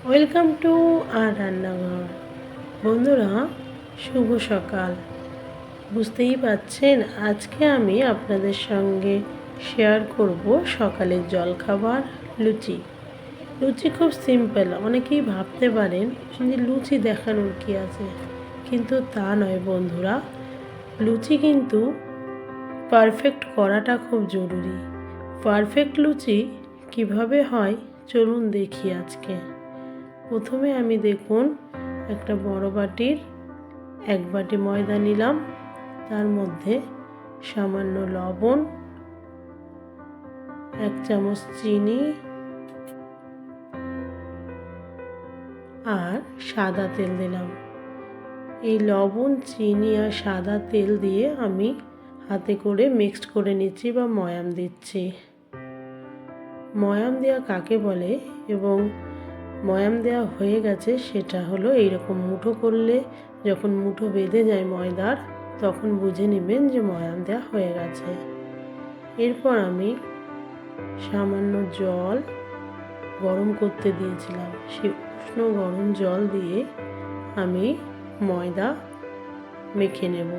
Welcome to আর রান্নাঘর। বন্ধুরা, শুভ সকাল। বুঝতেই পাচ্ছেন আজকে আমি আপনাদের সঙ্গে শেয়ার করব সকালের জলখাবার লুচি। লুচি খুব সিম্পল। অনেকেই ভাবতে পারেন যে লুচি দেখানোর কী আছে, কিন্তু তা নয় বন্ধুরা। লুচি কিন্তু পারফেক্ট করাটা খুব জরুরি। পারফেক্ট লুচি কিভাবে হয় চলুন দেখি আজকে। প্রথমে আমি দেখুন একটা বড় বাটির 1 বাটি ময়দা নিলাম, তার মধ্যে সামান্য লবণ, 1 চামচ চিনি আর সাদা তেল দিলাম। এই লবণ, চিনি আর সাদা তেল দিয়ে আমি হাতে করে মিক্সড করে নিচ্ছি বা ময়াম দিচ্ছি। ময়াম দেওয়া কাকে বলে এবং ময়াম দেওয়া হয়ে গেছে সেটা হলো এইরকম মুঠো করলে, যখন মুঠো বেঁধে যায় ময়দার, তখন বুঝে নেবেন যে ময়াম দেওয়া হয়ে গেছে। এরপর আমি সামান্য জল গরম করতে দিয়েছিলাম, সেই উষ্ণ গরম জল দিয়ে আমি ময়দা মেখে নেব।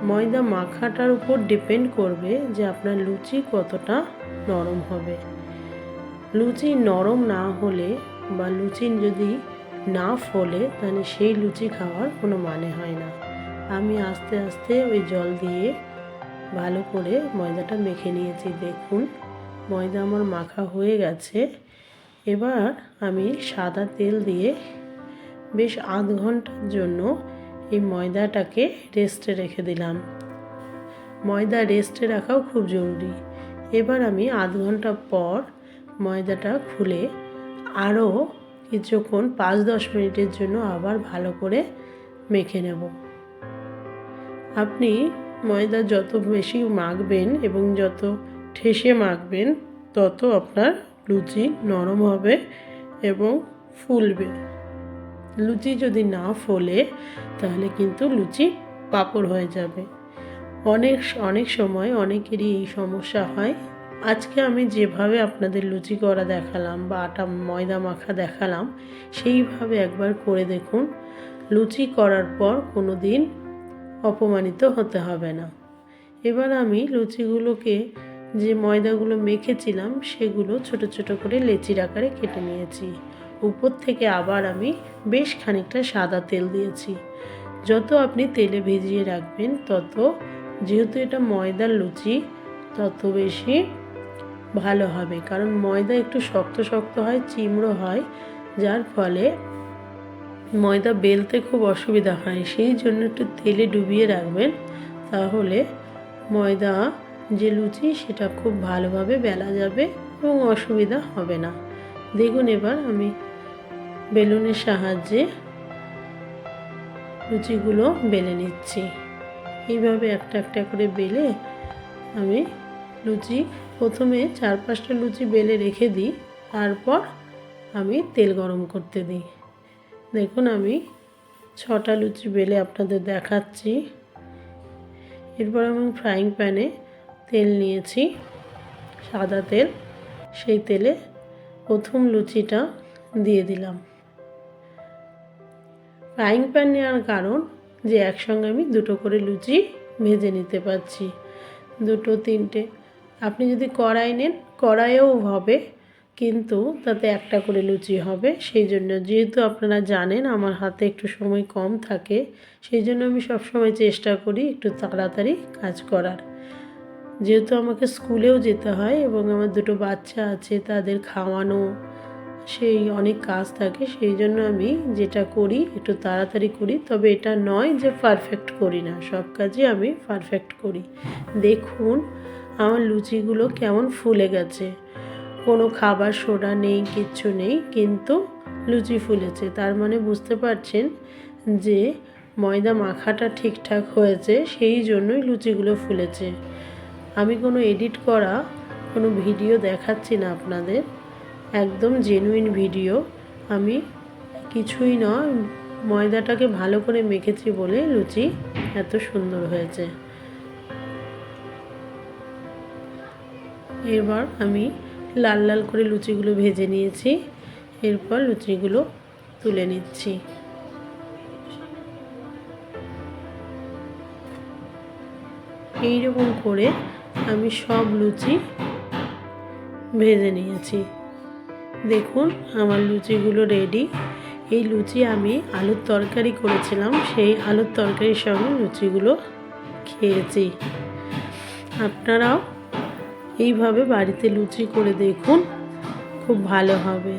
ময়দা মাখাটার উপর ডিপেন্ড করবে যে আপনার লুচি কতটা নরম হবে। লুচি নরম না হলে বা লুচি যদি না ফোলে তাহলে সেই লুচি খাওয়ার কোনো মানে হয় না। আমি আস্তে আস্তে ওই জল দিয়ে ভালো করে ময়দাটা মেখে নিয়েছি। দেখুন ময়দা আমার মাখা হয়ে গেছে। এবার আমি সাদা তেল দিয়ে বেশ আধ ঘন্টার জন্য এই ময়দাটাকে রেস্টে রেখে দিলাম। ময়দা রেস্টে রাখাও খুব জরুরি। এবার আমি আধ ঘন্টা পর ময়দাটা খুলে আরও কিছুক্ষণ 5-10 মিনিটের জন্য আবার ভালো করে মেখে নেব। আপনি ময়দা যত বেশি মাখবেন এবং যত ঠেসে মাখবেন তত আপনার লুচি নরম হবে এবং ফুলবে। লুচি যদি না ফোলে তাহলে কিন্তু লুচি পাঁপড় হয়ে যাবে। অনেক সময় অনেকেরই এই সমস্যা হয়। আজকে আমি যেভাবে আপনাদের লুচি করা দেখালাম বা আটা ময়দা মাখা দেখালাম, সেইভাবে একবার করে দেখুন। লুচি করার পর কোনো দিন অপমানিত হতে হবে না। এবার আমি লুচিগুলোকে, যে ময়দাগুলো মেখেছিলাম সেগুলো ছোট ছোট করে লেচির আকারে কেটে নিয়েছি। উপর থেকে আবার আমি বেশ খানিকটা সাদা তেল দিয়েছি। যত আপনি তেলে ভিজিয়ে রাখবেন তত, যেহেতু এটা ময়দার লুচি, তত বেশি ভালো হবে। কারণ ময়দা একটু শক্ত শক্ত হয়, চিমড়ো হয়, যার ফলে ময়দা বেলতে খুব অসুবিধা হয়। সেই জন্য একটু তেলে ডুবিয়ে রাখবেন, তাহলে ময়দা যে লুচি সেটা খুব ভালোভাবে বেলা যাবে এবং অসুবিধা হবে না। দেখুন এবার আমি বেলুনের সাহায্যে লুচিগুলো বেলে নিচ্ছি। এইভাবে একটা একটা করে বেলে আমি লুচি, প্রথমে 4-5টা লুচি বেলে রেখে দিই, তারপর আমি তেল গরম করতে দিই। দেখুন আমি 6টা লুচি বেলে আপনাদের দেখাচ্ছি। এরপর আমি ফ্রাইং প্যানে তেল নিয়েছি, সাদা তেল। সেই তেলে প্রথম লুচিটা দিয়ে দিলাম। ফ্রাইং প্যান নেওয়ার কারণ যে একসঙ্গে আমি 2টো করে লুচি ভেজে নিতে পারছি, 2-3টে। আপনি যদি কড়াই নেন, কড়াইও হবে, কিন্তু তাতে একটা করে লুচি হবে। সেই জন্য, যেহেতু আপনারা জানেন আমার হাতে একটু সময় কম থাকে, সেই জন্য আমি সবসময় চেষ্টা করি একটু তাড়াতাড়ি কাজ করার। যেহেতু আমাকে স্কুলেও যেতে হয় এবং আমার 2টো বাচ্চা আছে, তাদের খাওয়ানো, সেই অনেক কাজ থাকে। সেই জন্য আমি যেটা করি একটু তাড়াতাড়ি করি। তবে এটা নয় যে পারফেক্ট করি না, সব কাজই আমি পারফেক্ট করি। দেখুন আমার লুচিগুলো কেমন ফুলে গেছে। কোনো খাবার সোডা নেই, কিচ্ছু নেই, কিন্তু লুচি ফুলেছে। তার মানে বুঝতে পারছেন যে ময়দা মাখাটা ঠিকঠাক হয়েছে, সেই জন্যই লুচিগুলো ফুলেছে। আমি কোনো এডিট করা কোনো ভিডিও দেখাচ্ছি না আপনাদের, একদম জেনুইন ভিডিও। আমি কিছুই নয়, ময়দাটাকে ভালো করে মেখেছি বলে লুচি এত সুন্দর হয়েছে। এবার আমি লাল লাল করে লুচিগুলো ভেজে নিয়েছি। এরপর লুচিগুলো তুলে নিচ্ছি। এইরকম করে আমি সব লুচি ভেজে নিয়েছি। দেখুন আমার লুচিগুলো রেডি। এই লুচি আমি আলুর তরকারি করেছিলাম, সেই আলুর তরকারির সঙ্গে লুচিগুলো খেয়েছি। আপনারাও এইভাবে বাড়িতে লুচি করে দেখুন, খুব ভালো হবে।